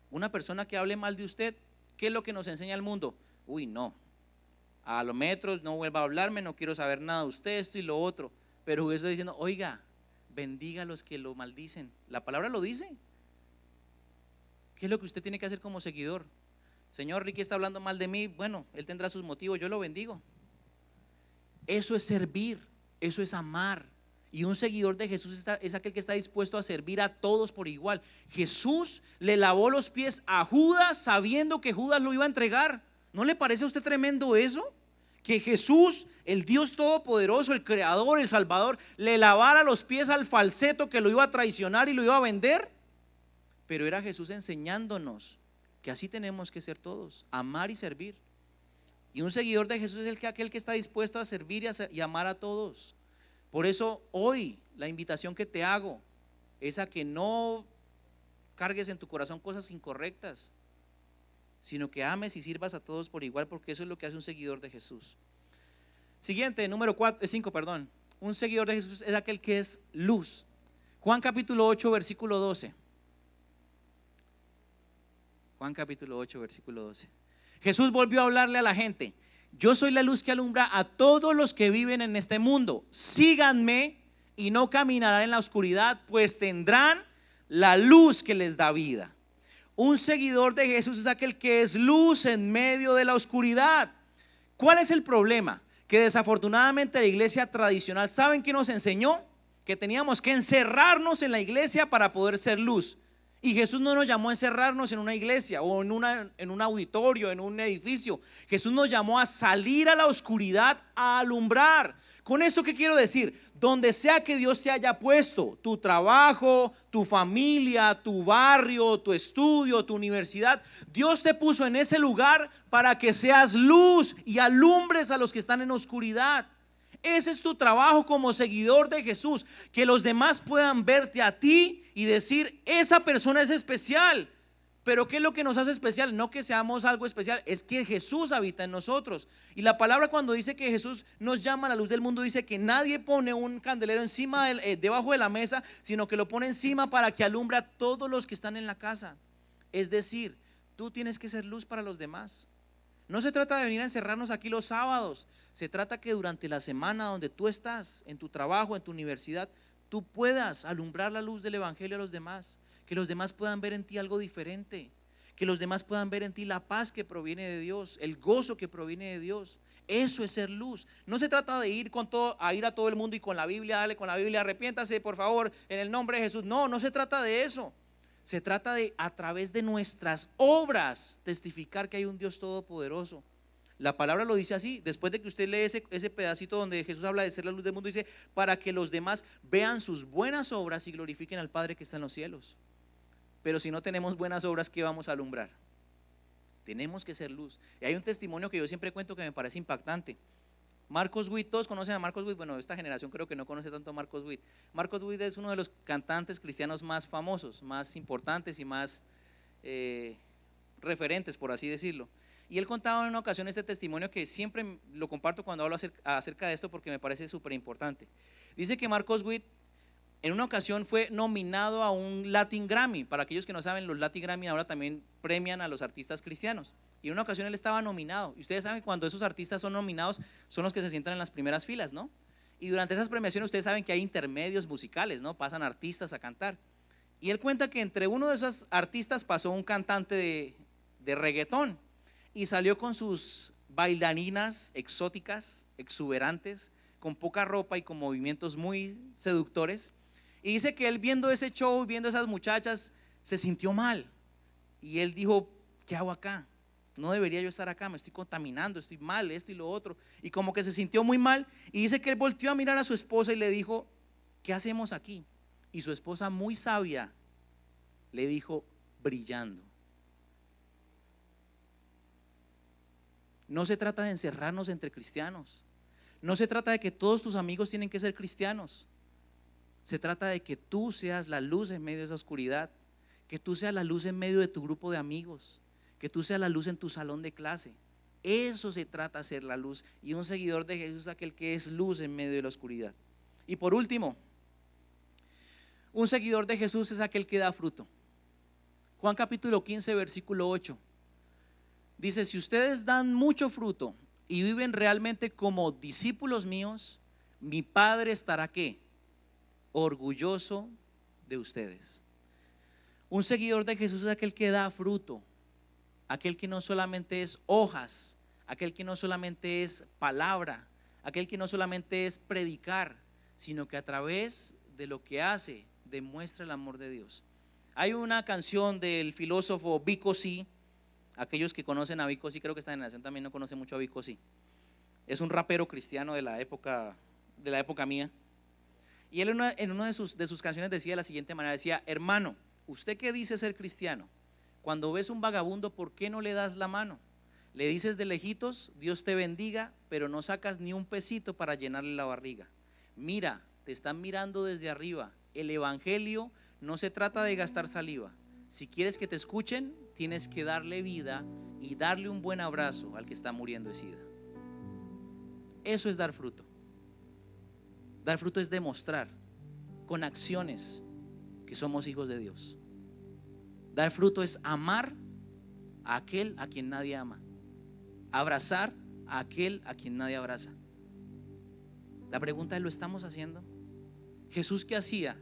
Una persona que hable mal de usted, ¿qué es lo que nos enseña el mundo? Uy, no, a los metros, no vuelva a hablarme, no quiero saber nada de usted, esto y lo otro. Pero Jesús está diciendo, oiga, bendiga a los que lo maldicen. La palabra lo dice. ¿Qué es lo que usted tiene que hacer como seguidor? Señor, Ricky está hablando mal de mí. Bueno, él tendrá sus motivos, yo lo bendigo. Eso es servir, eso es amar. Y un seguidor de Jesús es aquel que está dispuesto a servir a todos por igual. Jesús le lavó los pies a Judas sabiendo que Judas lo iba a entregar. ¿No le parece a usted tremendo eso? Que Jesús, el Dios Todopoderoso, el Creador, el Salvador, le lavara los pies al falseto que lo iba a traicionar y lo iba a vender. Pero era Jesús enseñándonos que así tenemos que ser todos, amar y servir. Y un seguidor de Jesús es aquel que está dispuesto a servir y amar a todos. Por eso hoy la invitación que te hago es a que no cargues en tu corazón cosas incorrectas, sino que ames y sirvas a todos por igual, porque eso es lo que hace un seguidor de Jesús. Siguiente, número 5, perdón. Un seguidor de Jesús es aquel que es luz. Juan capítulo 8, versículo 12. Juan capítulo 8, versículo 12. Jesús volvió a hablarle a la gente. Yo soy la luz que alumbra a todos los que viven en este mundo. Síganme y no caminarán en la oscuridad, pues tendrán la luz que les da vida. Un seguidor de Jesús es aquel que es luz en medio de la oscuridad. ¿Cuál es el problema? Que desafortunadamente la iglesia tradicional, ¿saben qué nos enseñó? Que teníamos que encerrarnos en la iglesia para poder ser luz. Y Jesús no nos llamó a encerrarnos en una iglesia o en un auditorio, en un edificio. Jesús nos llamó a salir a la oscuridad, a alumbrar. ¿Con esto qué quiero decir? Donde sea que Dios te haya puesto, tu trabajo, tu familia, tu barrio, tu estudio, tu universidad, Dios te puso en ese lugar para que seas luz y alumbres a los que están en oscuridad. Ese es tu trabajo como seguidor de Jesús, que los demás puedan verte a ti y decir, esa persona es especial. Pero ¿qué es lo que nos hace especial? No que seamos algo especial, es que Jesús habita en nosotros. Y la palabra cuando dice que Jesús nos llama a la luz del mundo, dice que nadie pone un candelero encima debajo de la mesa, sino que lo pone encima para que alumbre a todos los que están en la casa. Es decir, tú tienes que ser luz para los demás. No se trata de venir a encerrarnos aquí los sábados. Se trata que durante la semana donde tú estás, en tu trabajo, en tu universidad, tú puedas alumbrar la luz del evangelio a los demás. Que los demás puedan ver en ti algo diferente. Que los demás puedan ver en ti la paz que proviene de Dios, el gozo que proviene de Dios. Eso es ser luz. No se trata de ir con todo, a ir a todo el mundo y con la Biblia, dale con la Biblia, arrepiéntase por favor en el nombre de Jesús. No, no se trata de eso. Se trata de, a través de nuestras obras, testificar que hay un Dios todopoderoso. La palabra lo dice así. Después de que usted lee ese pedacito donde Jesús habla de ser la luz del mundo, dice, para que los demás vean sus buenas obras y glorifiquen al Padre que está en los cielos. Pero si no tenemos buenas obras, ¿qué vamos a alumbrar? Tenemos que ser luz. Y hay un testimonio que yo siempre cuento que me parece impactante. Marcos Witt, ¿todos conocen a Marcos Witt? Bueno, esta generación creo que no conoce tanto a Marcos Witt. Marcos Witt es uno de los cantantes cristianos más famosos, más importantes y más referentes, por así decirlo. Y él contaba en una ocasión este testimonio que siempre lo comparto cuando hablo acerca de esto porque me parece súper importante. Dice que Marcos Witt en una ocasión fue nominado a un Latin Grammy. Para aquellos que no saben, los Latin Grammy ahora también premian a los artistas cristianos. Y en una ocasión él estaba nominado. Y ustedes saben que cuando esos artistas son nominados, son los que se sientan en las primeras filas, ¿no? Y durante esas premiaciones ustedes saben que hay intermedios musicales, ¿no? Pasan artistas a cantar. Y él cuenta que entre uno de esos artistas pasó un cantante de reggaetón y salió con sus bailarinas exóticas, exuberantes, con poca ropa y con movimientos muy seductores. Y dice que él viendo ese show, viendo esas muchachas, se sintió mal. Y él dijo, ¿qué hago acá? No debería yo estar acá, me estoy contaminando, estoy mal, esto y lo otro. Y como que se sintió muy mal. Y dice que él volteó a mirar a su esposa y le dijo, ¿qué hacemos aquí? Y su esposa, muy sabia, le dijo, brillando. No se trata de encerrarnos entre cristianos. No se trata de que todos tus amigos tienen que ser cristianos. Se trata de que tú seas la luz en medio de esa oscuridad, que tú seas la luz en medio de tu grupo de amigos, que tú seas la luz en tu salón de clase. Eso se trata de ser la luz. Y un seguidor de Jesús es aquel que es luz en medio de la oscuridad. Y por último, un seguidor de Jesús es aquel que da fruto. Juan capítulo 15, versículo 8. Dice: si ustedes dan mucho fruto y viven realmente como discípulos míos, mi Padre estará ¿qué? Orgulloso de ustedes. Un seguidor de Jesús es aquel que da fruto, aquel que no solamente es hojas, aquel que no solamente es palabra, aquel que no solamente es predicar, sino que a través de lo que hace demuestra el amor de Dios. Hay una canción del filósofo Vico C. Aquellos que conocen a Vico C, creo que esta generación también no conoce mucho a Vico C. Es un rapero cristiano de la época mía. Y él en una de sus canciones decía de la siguiente manera, decía: hermano, usted que dice ser cristiano, cuando ves un vagabundo, ¿por qué no le das la mano? Le dices de lejitos, Dios te bendiga, pero no sacas ni un pesito para llenarle la barriga. Mira, te están mirando desde arriba. El evangelio no se trata de gastar saliva. Si quieres que te escuchen, tienes que darle vida y darle un buen abrazo al que está muriendo de sida. Eso es dar fruto. Dar fruto es demostrar con acciones que somos hijos de Dios. Dar fruto es amar a aquel a quien nadie ama, abrazar a aquel a quien nadie abraza. La pregunta es: ¿lo estamos haciendo? Jesús, ¿qué hacía?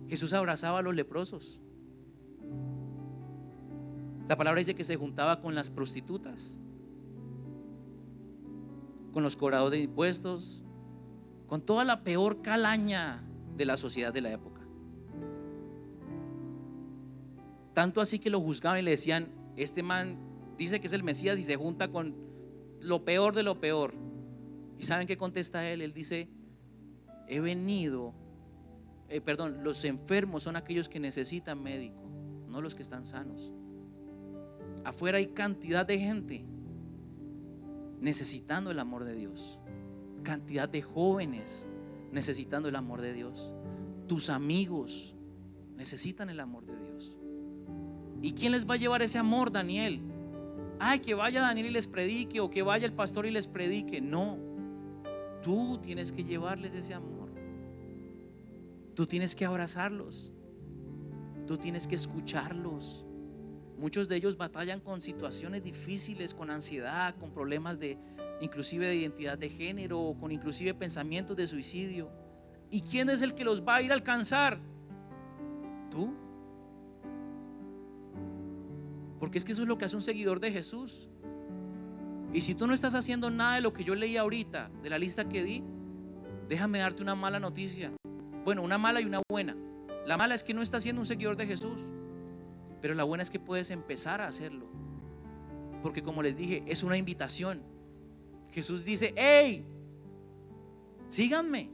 Jesús abrazaba a los leprosos. La palabra dice que se juntaba con las prostitutas, con los cobradores de impuestos, con toda la peor calaña de la sociedad de la época. Tanto así que lo juzgaban y le decían: este man dice que es el Mesías y se junta con lo peor de lo peor. ¿Y saben qué contesta él? Él dice: he venido, los enfermos son aquellos que necesitan médico, no los que están sanos. Afuera hay cantidad de gente necesitando el amor de Dios, cantidad de jóvenes necesitando el amor de Dios. Tus amigos necesitan el amor de Dios. ¿Y quién les va a llevar ese amor, Daniel? Ay, que vaya Daniel y les predique, o que vaya el pastor y les predique. No, tú tienes que llevarles ese amor. Tú tienes que abrazarlos, tú tienes que escucharlos. Muchos de ellos batallan con situaciones difíciles, con ansiedad, con problemas inclusive de identidad de género, con inclusive pensamientos de suicidio. ¿Y quién es el que los va a ir a alcanzar? Tú. Porque es que eso es lo que hace un seguidor de Jesús. Y si tú no estás haciendo nada de lo que yo leí ahorita, de la lista que di, déjame darte una mala noticia. Bueno, una mala y una buena. La mala es que no estás siendo un seguidor de Jesús, pero la buena es que puedes empezar a hacerlo. Porque como les dije, es una invitación. Jesús dice: hey, síganme.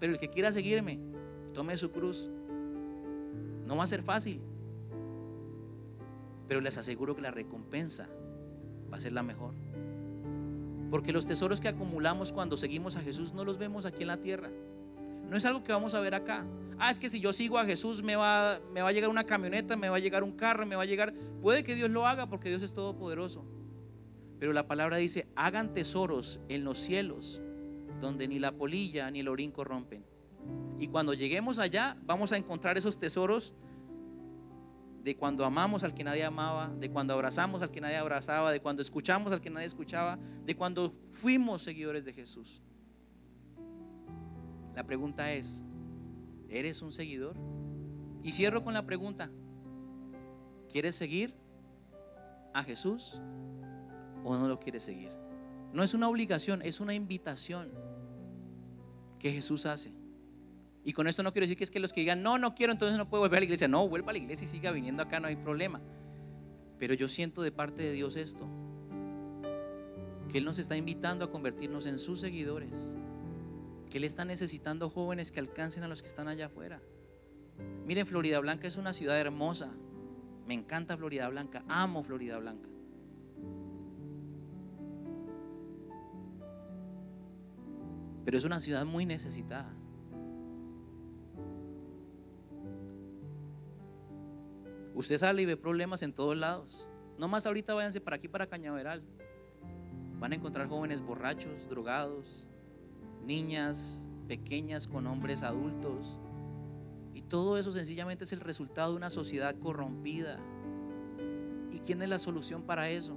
Pero el que quiera seguirme, tome su cruz. No va a ser fácil, pero les aseguro que la recompensa va a ser la mejor. Porque los tesoros que acumulamos cuando seguimos a Jesús no los vemos aquí en la tierra. No es algo que vamos a ver acá. Es que si yo sigo a Jesús me va a llegar una camioneta, me va a llegar un carro, me va a llegar. Puede que Dios lo haga porque Dios es todopoderoso. Pero la palabra dice: hagan tesoros en los cielos, donde ni la polilla ni el orín corrompen. Y cuando lleguemos allá vamos a encontrar esos tesoros de cuando amamos al que nadie amaba, de cuando abrazamos al que nadie abrazaba, de cuando escuchamos al que nadie escuchaba, de cuando fuimos seguidores de Jesús. La pregunta es: ¿eres un seguidor? Y cierro con la pregunta: ¿quieres seguir a Jesús o no lo quieres seguir? No es una obligación, es una invitación que Jesús hace. Y con esto no quiero decir que es que los que digan no quiero, entonces no puedo volver a la iglesia. No, vuelva a la iglesia y siga viniendo acá, no hay problema. Pero yo siento de parte de Dios esto, que Él nos está invitando a convertirnos en sus seguidores, que Él está necesitando jóvenes que alcancen a los que están allá afuera. Miren, Florida Blanca es una ciudad hermosa. Me encanta Florida Blanca, amo Florida Blanca. pero es una ciudad muy necesitada. Usted sale y ve problemas en todos lados. No más ahorita váyanse para aquí, para Cañaveral. Van a encontrar jóvenes borrachos, drogados, niñas pequeñas con hombres adultos. Y todo eso sencillamente es el resultado de una sociedad corrompida. ¿Y quién es la solución para eso?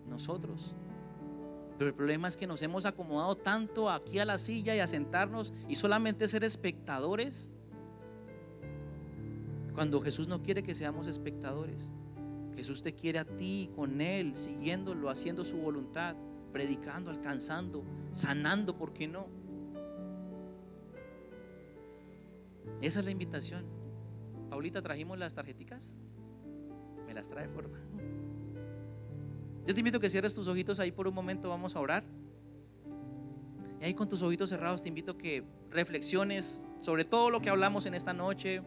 Nosotros. Pero el problema es que nos hemos acomodado tanto aquí a la silla y a sentarnos y solamente ser espectadores, cuando Jesús no quiere que seamos espectadores. Jesús te quiere a ti, con Él, siguiéndolo, haciendo su voluntad, predicando, alcanzando, sanando, ¿por qué no? Esa es la invitación. Paulita, ¿trajimos las tarjeticas? Me las trae, por favor. Yo te invito a que cierres tus ojitos ahí por un momento, vamos a orar. Y ahí con tus ojitos cerrados te invito a que reflexiones sobre todo lo que hablamos en esta noche.